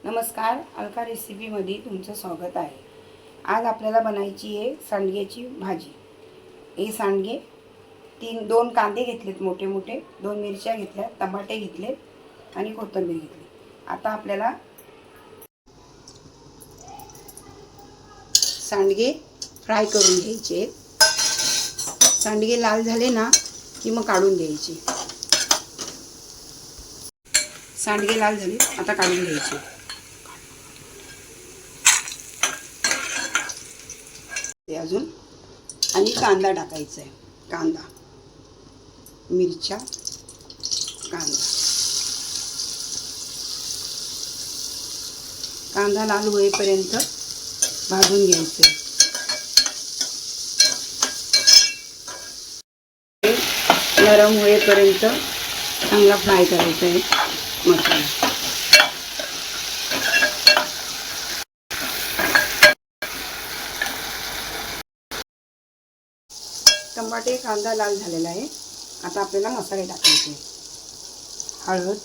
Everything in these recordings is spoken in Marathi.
नमस्कार, अलका रेसिपीमध्ये तुमचं स्वागत आहे। आज आपल्याला बनायची आहे सांडग्याची भाजी। हे सांडगे दोन कांदे घेतलेत, मोठे मोठे 2 मिरच्या घेतल्या, टमाटे घेतले आणि कोथिंबीर घेतली। आता आपल्याला सांडगे फ्राय करून घ्यायचे। सांडगे लाल झाले ना की मग काढून घ्यायचे। सांडगे लाल झाले, आता काढून घ्यायचे। अजून आणि कांदा टाकायचा आहे। कांदा, मिरच्या, कांदा लाल होईपर्यंत भाजून घ्यायचे। नरम होईपर्यंत चांगला फ्राय करायचा आहे मसाला। टमाटे कांदा लाल झालेला आहे। आता आपल्याला मसाले टाकायचे। हळद,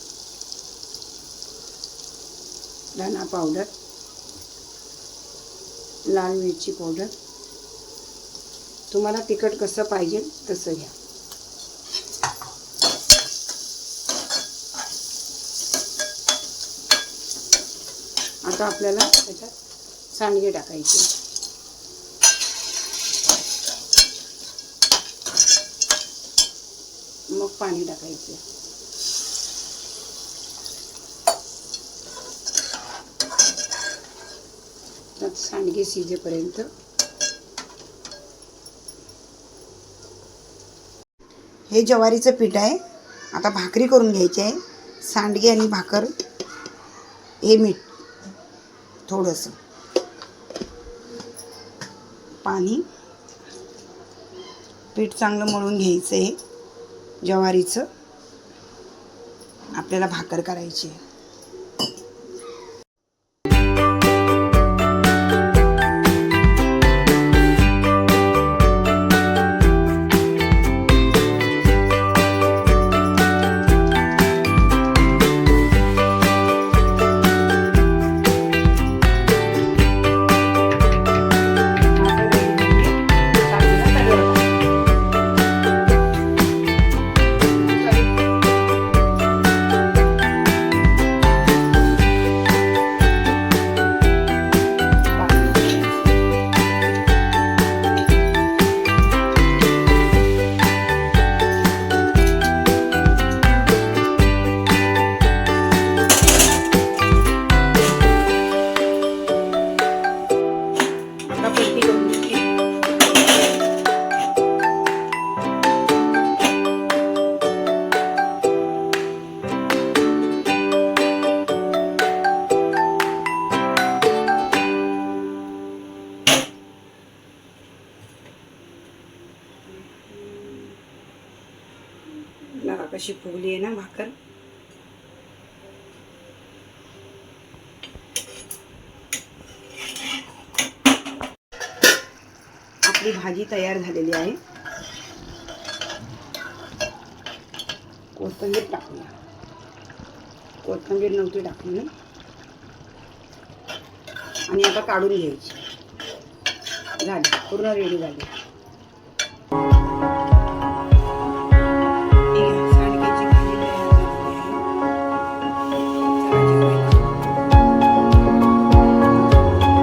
धना पावडर, लाल मिरची पावडर, तुम्हाला तिखट कसं पाहिजे तसं घ्या। आता आपल्याला त्याच्यात सांडगे टाकायचे। मग पाणी टाकायचे। त्यात सांडगे शिजेपर्यंत हे ज्वारीचं पीठ आहे। आता भाकरी करून घ्यायची आहे। सांडगे आणि भाकर, हे मीठ, थोडंसं पाणी, पीठ चांगलं मळून घ्यायचं आहे। ज्वारीचं आपल्याला भाकर करायची आहे। कशी फुगली आहे ना भाकर। आपली भाजी तयार झालेली आहे। कोथिंबीर टाकूया। कोथिंबीर नव्हती टाकली ना, आणि आता काढून घ्यायची। झाली, पूर्ण रेडी झाली।